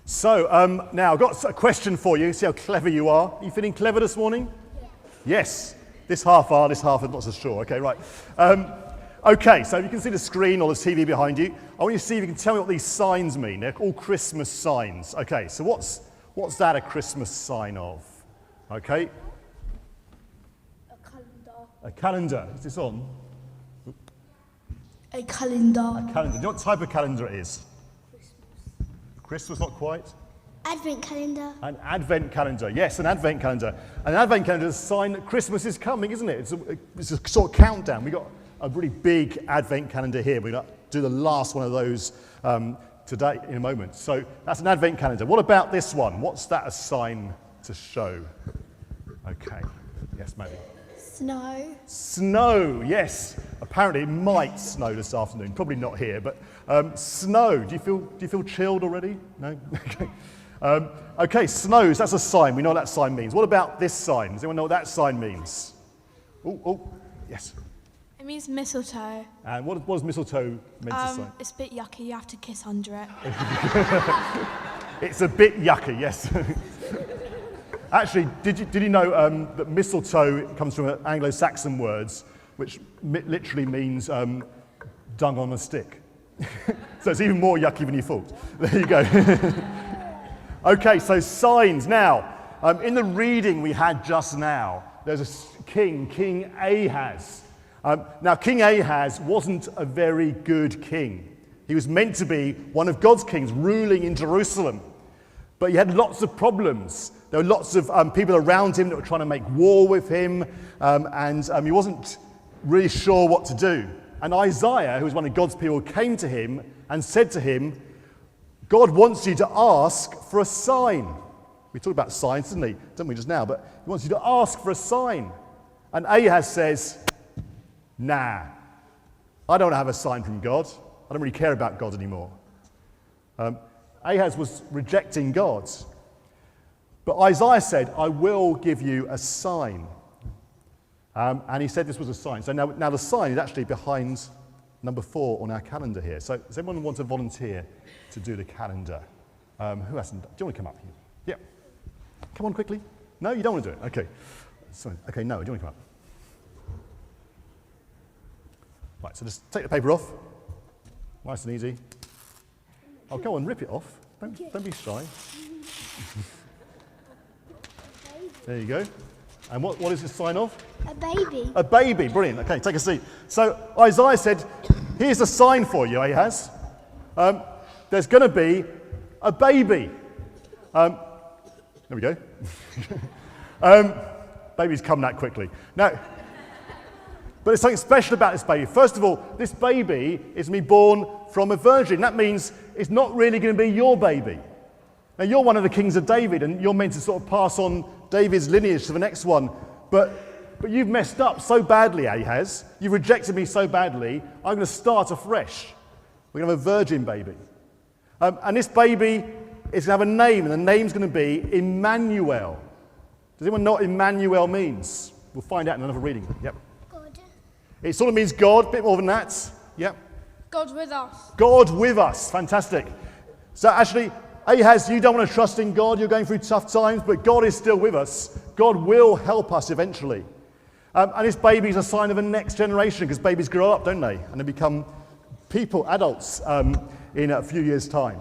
So now I've got a question for you. See how clever you are. Are you feeling clever this morning? Yeah. Yes. This half are, this half are not so sure. Okay, right. Okay, so you can see the screen or the TV behind you. I want you to see if you can tell me what these signs mean. They're all Christmas signs. Okay, so what's that a Christmas sign of? Okay. A calendar. A calendar. Is this on? A calendar. A calendar. Do you know what type of calendar it is? Christmas. Christmas, not quite. Advent calendar. An advent calendar, yes, an advent calendar. An advent calendar is a sign that Christmas is coming, isn't it? It's a sort of countdown. We've got a really big advent calendar here. We're going to do the last one of those today in a moment. So that's an advent calendar. What about this one? What's that a sign to show? Okay, yes, maybe. Snow. Snow, yes. Apparently it might snow this afternoon. Probably not here, but snow. Do you feel chilled already? No? Okay. Okay, snows, that's a sign. We know what that sign means. What about this sign? Does anyone know what that sign means? Oh, yes. It means mistletoe. And what does mistletoe meant to say? It's a bit yucky, you have to kiss under it. It's a bit yucky, yes. Actually, did you know that mistletoe comes from Anglo-Saxon words, which literally means dung on a stick. So it's even more yucky than you thought. There you go. Okay, so signs. Now, in the reading we had just now, there's a King Ahaz. Now, King Ahaz wasn't a very good king. He was meant to be one of God's kings ruling in Jerusalem. But he had lots of problems. There were lots of people around him that were trying to make war with him, and he wasn't really sure what to do. And Isaiah, who was one of God's people, came to him and said to him, God wants you to ask for a sign. We talked about signs, didn't we, just now? But he wants you to ask for a sign. And Ahaz says, nah, I don't have a sign from God. I don't really care about God anymore. Ahaz was rejecting God. But Isaiah said, I will give you a sign. And he said this was a sign. So now the sign is actually behind number 4 on our calendar here. So does anyone want to volunteer to do the calendar? Who hasn't? Do you want to come up here? Yeah. Come on quickly. No, you don't want to do it? Okay. Sorry. Okay, no, do you want to come up? Right, so just take the paper off. Nice and easy. Oh, go on, rip it off. Don't be shy. There you go. And what is the sign of? A baby. A baby, brilliant. Okay, take a seat. So Isaiah said, here's a sign for you, Ahaz. There's going to be a baby. There we go. Babies come that quickly. Now, but there's something special about this baby. First of all, this baby is going to be born from a virgin. That means it's not really going to be your baby. Now, you're one of the kings of David, and you're meant to sort of pass on David's lineage to the next one. But you've messed up so badly, Ahaz. You've rejected me so badly, I'm going to start afresh. We're going to have a virgin baby. And this baby is going to have a name, and the name's going to be Emmanuel. Does anyone know what Emmanuel means? We'll find out in another reading. Yep. God. It sort of means God, a bit more than that. Yep. God with us. God with us. Fantastic. So actually, Ahaz, you don't want to trust in God. You're going through tough times, but God is still with us. God will help us eventually. And this baby is a sign of a next generation, because babies grow up, don't they? And they become people, adults, in a few years' time.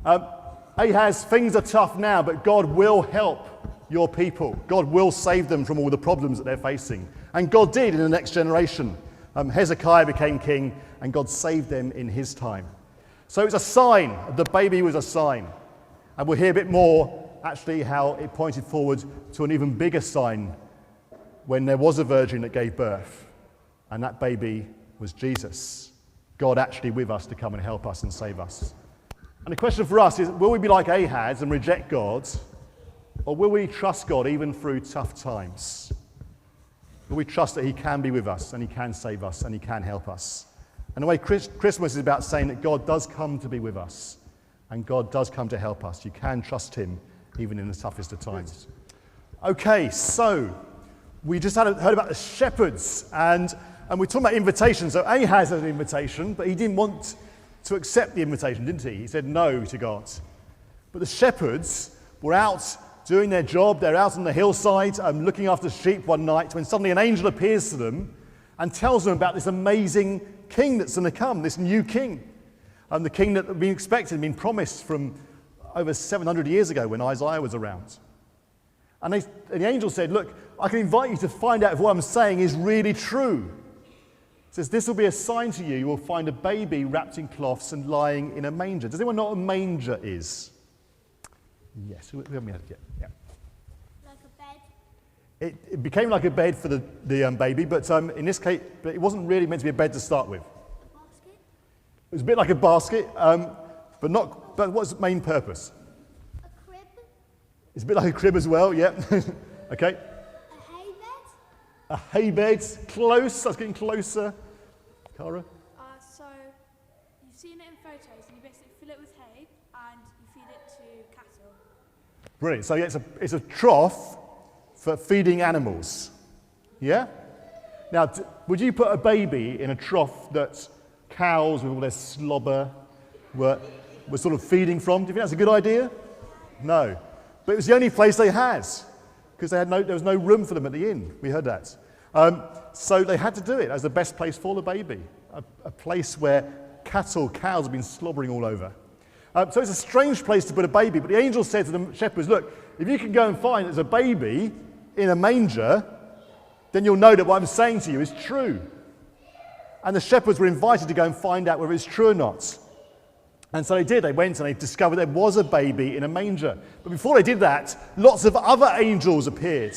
Ahaz, things are tough now, but God will help your people. God will save them from all the problems that they're facing. And God did in the next generation. Hezekiah became king, and God saved them in his time. So it's a sign. The baby was a sign. And we'll hear a bit more, actually, how it pointed forward to an even bigger sign when there was a virgin that gave birth. And that baby was Jesus. God actually with us to come and help us and save us. And the question for us is, will we be like Ahaz and reject God? Or will we trust God even through tough times? Will we trust that he can be with us, and he can save us, and he can help us? And the way Christmas is about saying that God does come to be with us, and God does come to help us. You can trust him even in the toughest of times. Okay, so we just heard about the shepherds, and we're talking about invitations. So Ahaz had an invitation, but he didn't want to accept the invitation, didn't he? He said no to God. But the shepherds were out doing their job. They're out on the hillside looking after sheep one night when suddenly an angel appears to them and tells them about this amazing king that's going to come, this new king. The king that had been expected, been promised from over 700 years ago when Isaiah was around. And the angel said, look, I can invite you to find out if what I'm saying is really true. It says, this will be a sign to you. You will find a baby wrapped in cloths and lying in a manger. Does anyone know what a manger is? Yes, we haven't had it yet. Yeah. Like a bed. It became like a bed for the baby, but in this case, it wasn't really meant to be a bed to start with. A basket. It was a bit like a basket, but what's the main purpose? A crib. It's a bit like a crib as well, yeah. Okay. A hay bed. A hay bed, close, that's getting closer. Cara? So, you've seen it in photos, and you basically fill it with hay, and you feed it to cattle. Brilliant. So yeah, it's a trough for feeding animals. Yeah? Now, would you put a baby in a trough that cows with all their slobber were sort of feeding from? Do you think that's a good idea? No. But it was the only place they had, because there was no room for them at the inn. We heard that. So they had to do it as the best place for the baby, a place where cows have been slobbering all over. So it's a strange place to put a baby, but the angel said to the shepherds, look, if you can go and find there's a baby in a manger, then you'll know that what I'm saying to you is true. And the shepherds were invited to go and find out whether it's true or not. And so they did. They went and they discovered there was a baby in a manger. But before they did that, lots of other angels appeared.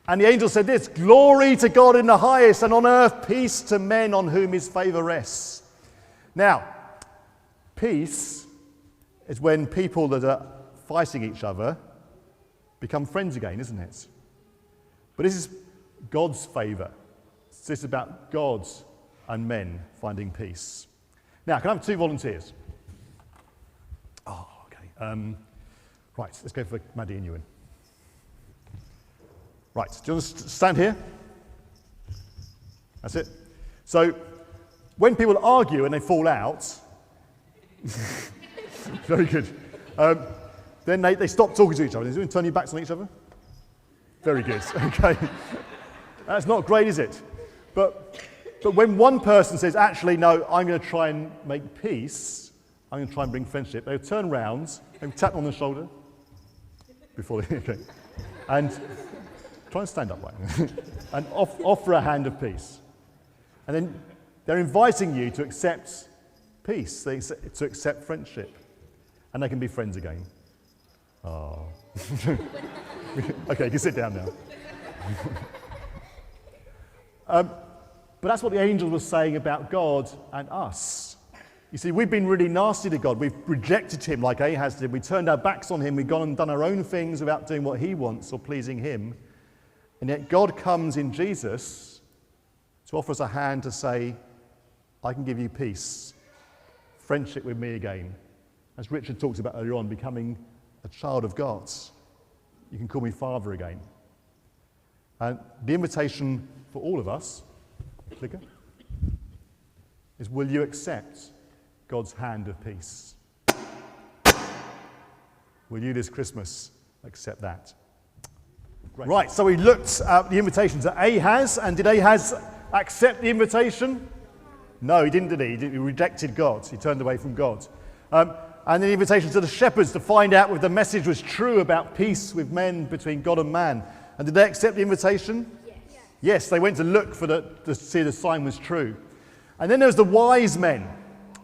And the angel said this, glory to God in the highest, and on earth peace to men on whom his favour rests. Now, peace is when people that are fighting each other become friends again, isn't it? But this is God's favour. This is about God and men finding peace. Now, can I have 2 volunteers? Oh, okay. Right, let's go for Maddie and Ewan. Right, do you want to stand here? That's it. So, when people argue and they fall out, very good, then they stop talking to each other. They turn your backs on each other? Very good, okay. That's not great, is it? But when one person says, actually, no, I'm going to try and make peace, I'm going to try and bring friendship, they'll turn round, they'll tap them on the shoulder, before they, okay, and try and stand up, right? And offer a hand of peace. And then they're inviting you to accept peace, to accept friendship, and they can be friends again. Oh. Okay, you can sit down now. But that's what the angel was saying about God and us. You see, we've been really nasty to God. We've rejected him like Ahaz did. We turned our backs on him. We've gone and done our own things without doing what he wants or pleasing him. And yet God comes in Jesus to offer us a hand to say, I can give you peace, friendship with me again. As Richard talked about earlier on, becoming a child of God. You can call me Father again. And the invitation for all of us, clicker, is will you accept God's hand of peace? Will you this Christmas accept that? Great. Right, so we looked at the invitation to Ahaz, and did Ahaz accept the invitation? No, he didn't, did he? He rejected God. He turned away from God. And the invitation to the shepherds to find out if the message was true about peace with men between God and man. And did they accept the invitation? Yes. Yes, they went to look to see the sign was true. And then there was the wise men.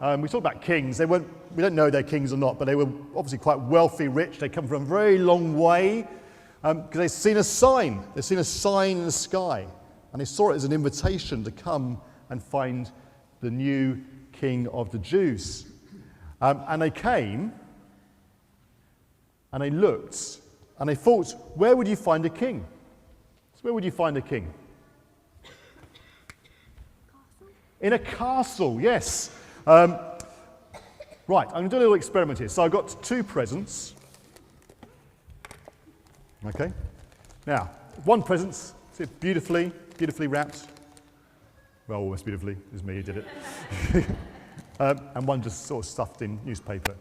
We talked about kings. We don't know if they're kings or not, but they were obviously quite wealthy, rich. They come from a very long way because they'd seen a sign. They'd seen a sign in the sky. And they saw it as an invitation to come and find the new king of the Jews. And they came, and they looked, and they thought, where would you find a king? So where would you find a king? Castle. In a castle, yes. Right, I'm going to do a little experiment here. So I've got 2 presents. Okay. Now, one present, see it beautifully wrapped. Well, almost beautifully. It was me who did it. And one just sort of stuffed in newspaper.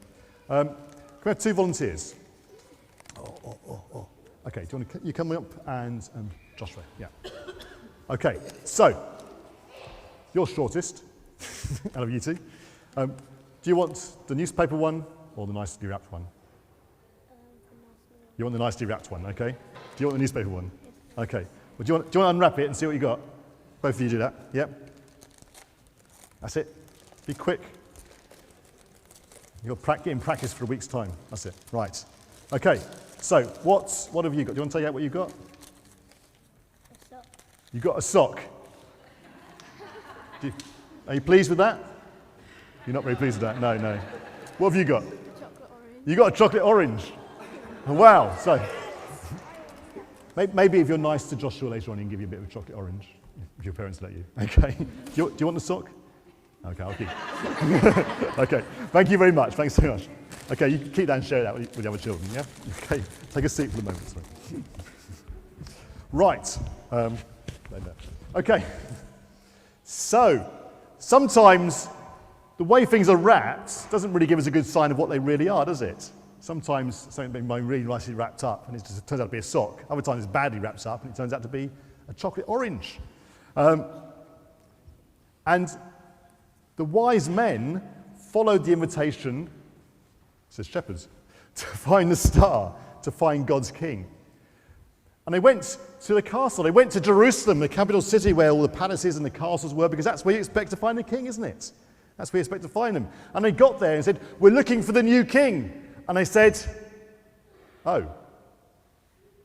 we have 2 volunteers? Okay, do you want to you come up and Joshua? Yeah. Okay, so you're shortest out of you two. Do you want the newspaper one or the nicely wrapped one? You want the nicely wrapped one, okay? Do you want the newspaper one? Okay. Well, do you want to unwrap it and see what you got? Both of you do that. Yep. That's it. Be quick. You'll get in practice for a week's time. That's it. Right. Okay. So what have you got? Do you want to take out what you got? A sock. You got a sock. Are you pleased with that? You're not very pleased with that? No, no. What have you got? Chocolate orange. You got a chocolate orange. Wow. So maybe if you're nice to Joshua later on, he can give you a bit of a chocolate orange, if your parents let you. Okay. Do you want the sock? Okay, I'll keep. Okay. Thank you very much. Thanks so much. Okay, you can keep that and share that with the other children, yeah? Okay. Take a seat for the moment. Sorry. Right. Okay. So, sometimes the way things are wrapped doesn't really give us a good sign of what they really are, does it? Sometimes something may be really nicely wrapped up and it just turns out to be a sock. Other times it's badly wrapped up and it turns out to be a chocolate orange. And the wise men followed the invitation, says shepherds, to find the star, to find God's king. And they went to the castle. They went to Jerusalem, the capital city where all the palaces and the castles were, because that's where you expect to find the king, isn't it? That's where you expect to find him. And they got there and said, "We're looking for the new king." And they said, "Oh,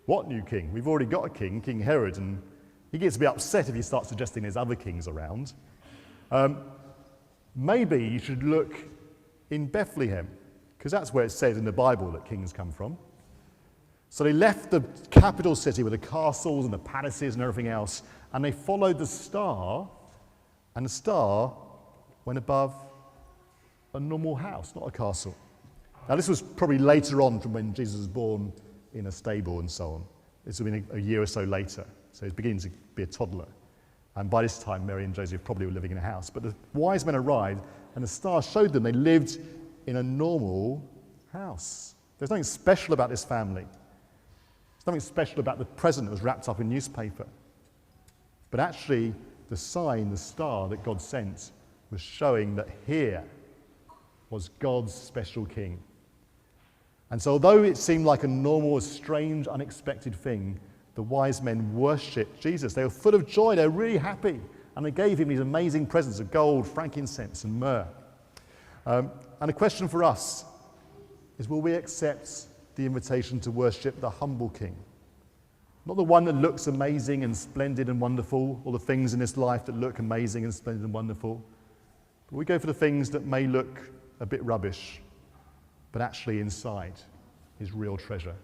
what new king? We've already got a king, King Herod, and he gets a bit upset if you start suggesting there's other kings around. Maybe you should look in Bethlehem, because that's where it says in the Bible that kings come from." So they left the capital city with the castles and the palaces and everything else, and they followed the star, and the star went above a normal house, not a castle. Now this was probably later on from when Jesus was born in a stable and so on. This would have been a year or so later, so he's beginning to be a toddler. And by this time, Mary and Joseph probably were living in a house. But the wise men arrived, and the star showed them they lived in a normal house. There's nothing special about this family. There's nothing special about the present that was wrapped up in newspaper. But actually, the sign, the star that God sent, was showing that here was God's special king. And so although it seemed like a normal, strange, unexpected thing, the wise men worshipped Jesus. They were full of joy. They were really happy. And they gave him these amazing presents of gold, frankincense, and myrrh. And the question for us is, will we accept the invitation to worship the humble king? Not the one that looks amazing and splendid and wonderful, or the things in this life that look amazing and splendid and wonderful. But we go for the things that may look a bit rubbish, but actually inside is real treasure.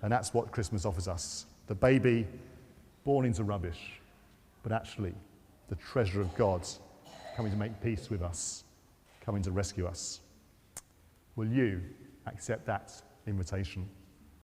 And that's what Christmas offers us. The baby born into rubbish, but actually the treasure of God coming to make peace with us, coming to rescue us. Will you accept that invitation?